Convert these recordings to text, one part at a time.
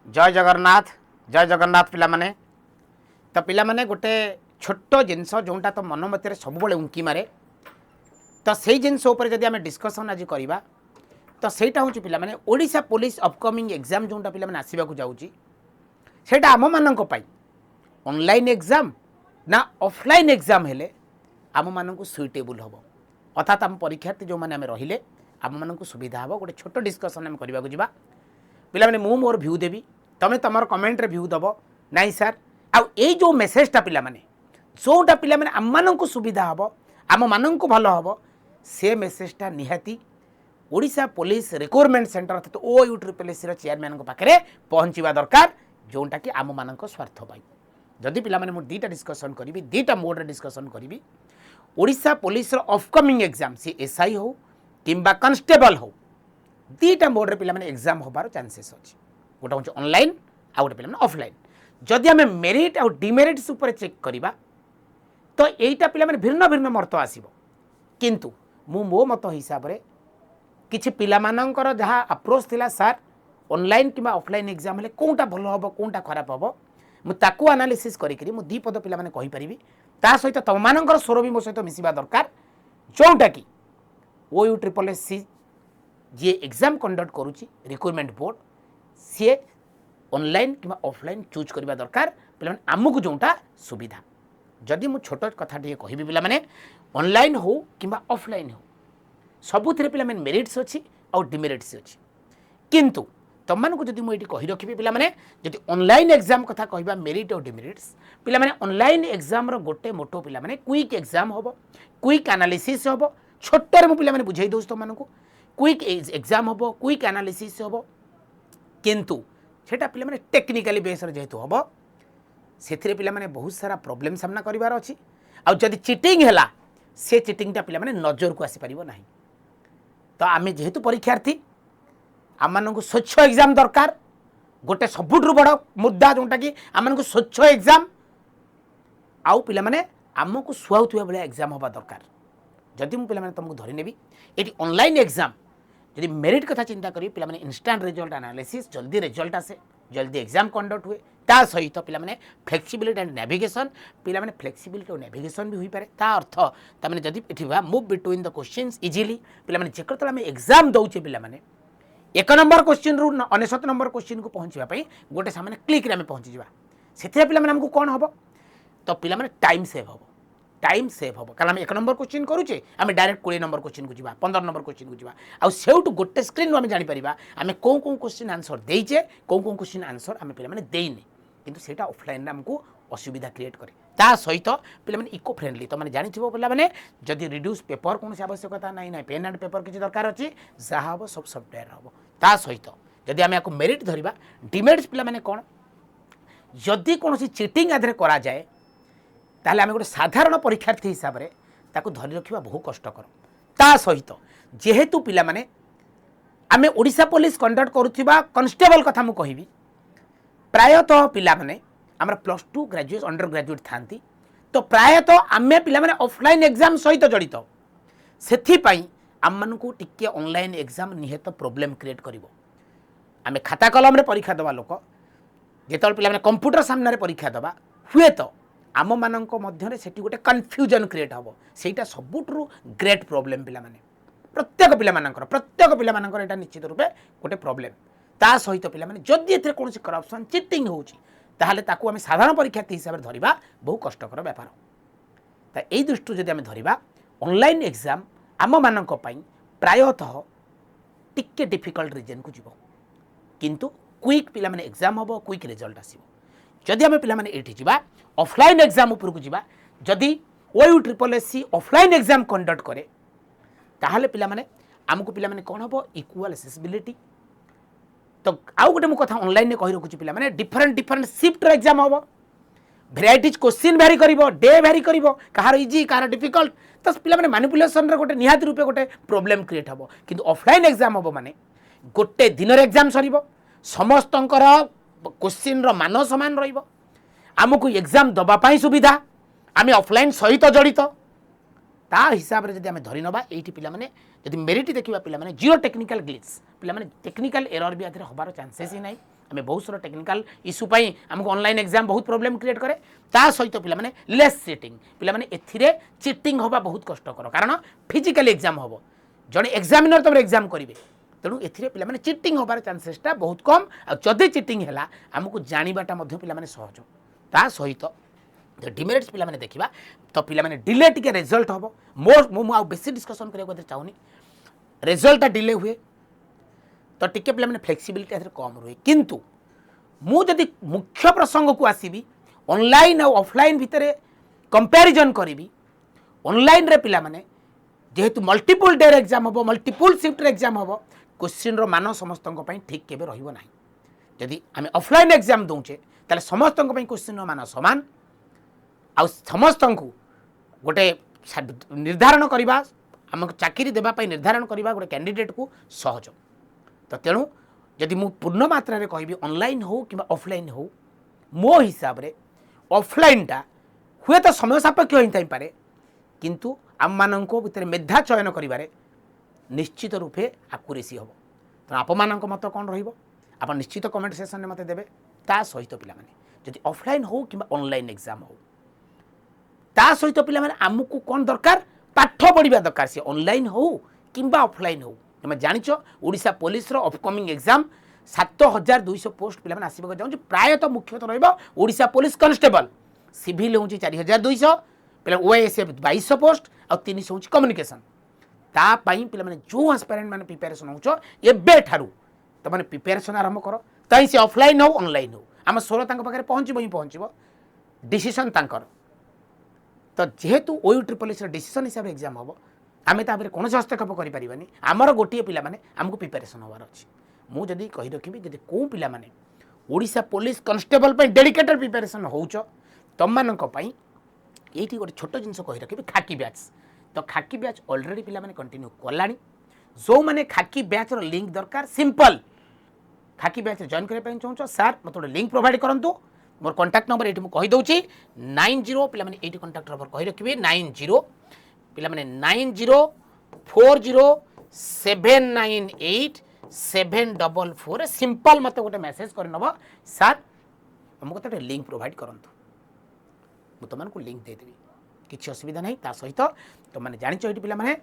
जय जगन्नाथ पिला माने तो पिला माने गोटे छोट जिनस जोटा तो मन मत सब उंकी मारे तो से जिनस जदि आम डिस्कसन आज करवा तो सहीटा हूँ पिला माने ओडिशा पुलिस अपकमिंग एग्जाम जोटा पिला माने आसवाक जाऊँगी सेटा आम मानक पाई ऑनलाइन एग्जाम ना ऑफलाइन एग्जाम हेले आम मानक सुइटेबल हम अर्थात आम परीक्षार्थी जो मैंने रहिले आम मानक सुविधा हम गोटे छोट डिस्कसन आम करने जा पिला माने मु मोर भ्यू देवी तमें तुम कमेंट रे भ्यू दब नाई सर आई जो मेसेजटा पिला माने जोटा पिला माने आम मानक सुविधा हम आम मानक भल हम से मेसेजटा निहाती ओडिशा पुलिस रिक्रुटमेंट सेंटर अर्थात OUTSSC चेयरमैन पाखे पहुँचवा दरकार जोटा कि आम मान स्वार्थ पाई जदि पिला माने दुईटा डिस्कसन करी दुईटा मोड डिस्कसन करी ओडिशा पुलिस अपकमिंग एग्जाम सी SI हो किंबा कॉन्स्टेबल हो दुईटा मोड पिला माने एग्जाम होबार चांसेस अच्छी गोटे हूँ ऑनलाइन आ गोटे पिला ऑफलाइन जदि आम मेरिट आउ डिमेरिट्स उपर चेक करवा तो यहीटा पिला माने भिन्न भिन्न मत आसब किंतु मो मत हिसाब से किछि पिला मानकर जहाँ अप्रोच थिला सर ऑनलाइन किंबा ऑफलाइन एग्जाम हेले कोटा भल हम कोटा खराब हम मुझे एनालिसिस करी मु दी पद पिला माने कहि परिबी ता सहित तुम मानकर स्वर भी मो सहित मिसिबा दरकार जोटा कि OUTSSC जी एग्जाम कंडक्ट करुच्ची रिक्रुटमेंट बोर्ड सी ऑनलाइन कि ऑफलाइन चूज करवा दरकार पे आमको जोटा सुविधा जदि मु छोट कथा कहि पे ऑनलाइन हो कि ऑफलाइन हो सबुथिरे पे मेरिट्स अच्छी आउ डिमेरिट्स अच्छी किंतु तुम मानक जदि मुझे कही रखी पे जदि ऑनलाइन एग्जाम कथा कहवा मेरिट और डिमेरिट्स पे ऑनलाइन एग्जाम रो गोटे मोटो पे क्विक एग्जाम हम क्विक एनालिसिस हम छोटे मुझे बुझे दूँ तुम मानक क्विक एग्जाम हम क्विक एनालिसिस हम किंतु सेटा पे टेक्निकाली बेस जेहेतु हम से पे बहुत सारा प्रॉब्लम सामना करार अच्छी आदि चिटिंग है से चिटिंगटा पे नजर को आसीपर ना तो आम जेहेतु परीक्षार्थी आम मानक स्वच्छ एग्जाम दरकार गोटे सबुठ बड़ मुद्दा जोटा कि आम मानक स्वच्छ एग्जाम आउ पे आमको सुहाउवा भाया एग्जाम हवा दरकार जदि मुझे तुमको धरनेबी ये ऑनलाइन एग्जाम जदि मेरिट कथा चिंता करी पे इंस्टांट रिजल्ट एनालिसिस जल्दी रिजल्ट आसे जल्दी एग्जाम कंडक्ट हुए ता सहित पे फ्लेक्सिबिलिटी एंड नेविगेशन पे फ्लेक्सिबिलिटी और नेविगेशन भी हो पाए ता अर्थ तमें जदि move between the questions easily पे जेकर आम एग्जाम दौचे पे एक नंबर क्वेश्चन रु 69 नंबर क्वेश्चन को पहुँचापी गोटे सामने क्लिक आम पहुँची जा से पे कौन हम तो पे टाइम सेव हम टाइम सेव हम कारण एक नंबर क्वेश्चन करुचे आम डायरेक्ट 20 नंबर क्वेश्चन को जा 15 नंबर क्वेश्चन को जा आउट गोटे स्क्रीन आम जापर आम कौ कौ क्वेश्चन आंसर देचे कौ कौ क्वेश्चन आंसर आम पे देने किंतु सेटा ऑफलाइन आमको असुविधा क्रिएट करे ता सहित पे इको फ्रेंडली तुम जानी पे जदि रिड्यूस पेपर कौन आवश्यकता ना ना पेन एंड पेपर किसी दरकार अच्छी जहाँ हम सब सफ्टवेयर हम ता सहित जदि आम आपको मेरिट धरवा डिमेरिट्स पे कौन जदि कौन चिटिंग आधे करा जाए ताहले आम गोटे साधारण परीक्षार्थी हिसाब से ताकू धरी रखा बहुत कष्टकर ता सहित जेहेतु पिला माने आमे ओडिशा पुलिस कंडक्ट करुवा कॉन्स्टेबल कथा मु कहिबी प्रायतः पिला माने आमर +2 ग्रेजुएट अंडर ग्रेजुएट थांती तो प्रायतः आमे पिला माने ऑफलाइन एग्जाम सहित जड़ित से आम मानू टिके ऑनलाइन एग्जाम निहत प्रोब्लेम क्रिएट करिवो आमे खाता कलम रे परीक्षा दवा लोक जेतल पिला माने कंप्यूटर सामने रे परीक्षा दवा हुए तो आम मानक मध्य से गोटे कन्फ्यूजन क्रिएट हम सेटा सबुठू ग्रेट प्रोब्लेम पिला माने प्रत्येक पिला मानकर एटा निश्चित रूपे गोटे प्रोब्लेम ता सहित पिला माने जदि एथरे कोनोसी करप्शन चिटिंग होउची ताहले ताकू आम साधारण परीक्षार्थी हिसाब से धरिबा बहुत कष्टकर व्यापार ता एई दृष्टि जदि आम धरिबा ऑनलाइन एग्जाम आम मानक पई प्रायतः टिके डिफिकल्ट रीजन को जीव किंतु क्विक पिला माने एग्जाम हम क्विक रिजल्ट आसीबो जदि आम पे ये जावा ऑफलाइन एग्जाम उपरकू जावा जदि OUTSSC ऑफलाइन एग्जाम कंडक्ट करे ताहले पिला माने आमको पिला माने कौन हम इक्वाल एक्सेसिबिलिटी तो आउ गोटे मुझे कथा ऑनलाइन कही रखुची पिला माने डिफरेंट शिफ्ट एग्जाम हम भेराइटीज क्वेश्चन भैरी कर डे भैरी कर कहार इजी कहार डिफिकल्ट तो पिला माने मैनिपुलेशन गोटे निहाती रूपे गोटे प्रोब्लेम क्रिएट हम किंतु ऑफलाइन एग्जाम हम माने गोटे दिन एग्जाम सर समस्तंकर क्वेश्चन मान सामान रमको एग्जाम दवापाई सुविधा आम ऑफलाइन सहित जड़ित ता हिसाब से जब आम धरी नवा ये पे जब मेरिट देखा पे जीरो टेक्निकल ग्लिच पे टेक्निकल एरर भी आधे हबार चांसेस ही ना आम बहुत सारा टेक्निकल इश्यू पाई आमको ऑनलाइन एग्जाम बहुत प्रॉब्लम क्रिएट करे ता सहित पिला माने लेस चिटिंग पिला माने एथिरे चिटिंग होबा बहुत कष्टकर कारण फिजिकल एग्जाम होबो जने एग्जामिनर तमरे एग्जाम करिवे तेणु एथिरे पिला माने चिटिंग होबार चांसेसटा बहुत कम आ जदि चिटिंग हैला आमको जानिबाटा मध्ये पिला माने सहज ता सहित डिमेरिट्स पिला माने देखिबा तो पिला माने डिले टिके रिजल्ट होबो मो आ बेसी डिस्कशन करिया चाहूनी रिजल्ट डिले हुए तो टिके पिला माने फ्लेक्सिबिलिटी एथरे कम रहे किंतु मु जदि मुख्य प्रसंग को आसीबी ऑनलाइन और ऑफलाइन भितरे कंपैरिजन करिबी ऑनलाइन रे पिला माने जेहेतु मल्टीपल डे एग्जाम हम मल्टीपल शिफ्ट एग्जाम हम क्वेश्चन मान समस्त ठीक केबे रहिबो नाही जदि आम ऑफलाइन एग्जाम दौचे ताले समस्त क्वेश्चन मान समान आ समस्त को गोटे निर्धारण करवा आम चाकरी देवाई निर्धारण करवा गोटे कैंडिडेट को सहज तो तेणु जदि मु पूर्ण मात्रा रे कहबी ऑनलाइन हो कि ऑफलाइन हो मो हिसाब रे ऑफलाइनटा हुए तो समय सापेक्ष होई पारे किंतु आम मानक भितर मेधा चयन करिबारे निश्चित रूपे आकुरेसी हम तो आप मत कौन रहा निश्चित कमेंट सेक्शन में मत देवे ता सहित पिला माने जदि ऑफलाइन हो कि ऑनलाइन एग्जाम हो ता सहित पिला माने आमको कौन दरकार पाठ पढ़ा दरकार सी ऑनलाइन हो कि ऑफलाइन हो तुम जानिच ओडिशा पुलिस रो अपकमिंग एग्जाम 7200 पोस्ट पिला माने आसीबा जाउँ प्रायतः मुख्यतः रहिबा ओडिशा पुलिस कांस्टेबल सिविल होची 4200 पिला ओएसएफ 2200 पोस्ट और 300 होची कम्युनिकेशन ता पाई पिला माने जो एस्पिरेंट माने प्रिपरेशन होचो एबे ठारू तो माने प्रिपरेशन आरंभ करो ताई से ऑफलाइन हो ऑनलाइन हो आम सोल तांको पाखरे पहुँचबो डिसीजन तांकर तो जेहेतु ओयू ट्रिपल एस डिसीजन हिसाब से एग्जाम हम आम तापर कौन हस्तक्षेप करें आमर गोटे पिला माने आमको प्रिपरेशन होवार अच्छी मुझे कही रखी जब कौ पिला माने Odisha police constable dedicated preparation होच तुम मानक ये गोटे छोट जिन कही रखी खाकी बैच तो खाकी बैच ऑलरेडी पिला माने कंटिन्यू कलानी जो माने खाकी बैच रो लिंक दरकार सिंपल खाकी बैच जॉइन करने चाहूँ सर मत गोटे लिंक प्रोवाइड करूँ मोर कॉन्टैक्ट नंबर ये मुझे कहीदे 90 पे ये कॉन्टैक्ट नंबर कही रखिए 90 पे 90400798 सिंपल मत गोटे मेसेज कर नब सर आमको गोटे लिंक प्रोवाइड करूँ मुझे तुमको लिंक देदेवी किसी असुविधा नहीं ता सहित तुमने जाच ये पे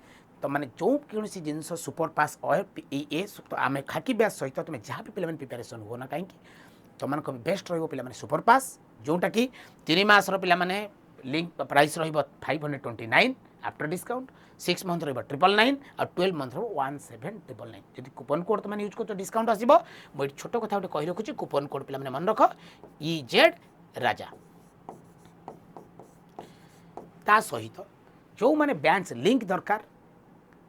तुमने जो कौन जिनस सुपर पास ए तो आम खाकी बैच सहित तुम जहाँ भी पे प्रिपरेशन हो ना कहीं तुम बेस्ट पे सुपर पास जोटा कि 3 मास पे लिंक प्राइस रो529 आफ्टर डिस्काउंट 6 मंथ रो 999 और 12 मंथ रो 1799 जब कूपन कोड तुम यूज कर डिस्काउंट आसो मुझे छोट कथा गोटे कही रखुच्छी कूपन कोड पे मन रख EZ राजा ता सहित जो मैंने बैंक लिंक दरकार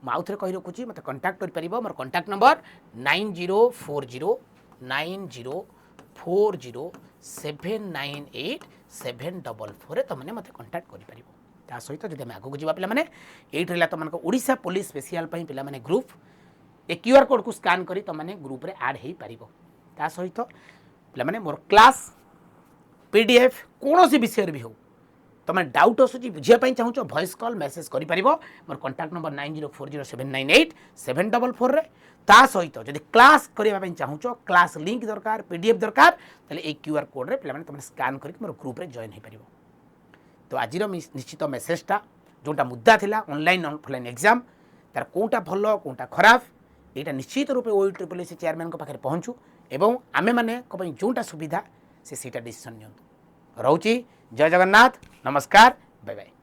आउ थे कही रखुच्छी मत कंटाक्ट कर मोर कंटाक्ट नंबर 90409798 तुमने मत कंटाक्ट कर सहित जब आगे जावा पे ये तुम ओडिशा पुलिस स्पेशल पे ग्रुप ए QR कोड को स्कान कर तुमने ग्रुप रे ऐड हो पार सहित पे मोर क्लास PDF कौन सी विषय भी हो तुम डाउट आसूँ बुझापी चाहूँ वॉइस कॉल मेसेज कर मोर कंटाक्ट नंबर 9040798744 ता सहित जब क्लास करने चाहूँ क्लास लिंक दरकार PDF दरकार ये QR कोड रे पे तुम स्कान कर मोर ग्रुप रे जॉइन हो पार तो आज निश्चित मेसेजटा जोटा मुद्दा थिला ऑनलाइन ऑफलाइन एग्जाम तार कोटा भल कोटा खराब यहाँ निश्चित रूपे OU ट्रिपल एस चेयरमैन पाखे पहुँचू एवं आमे माने जोटा सुविधा से डिसीजन नियंतु रोची जय जगन्नाथ नमस्कार बाय बाय।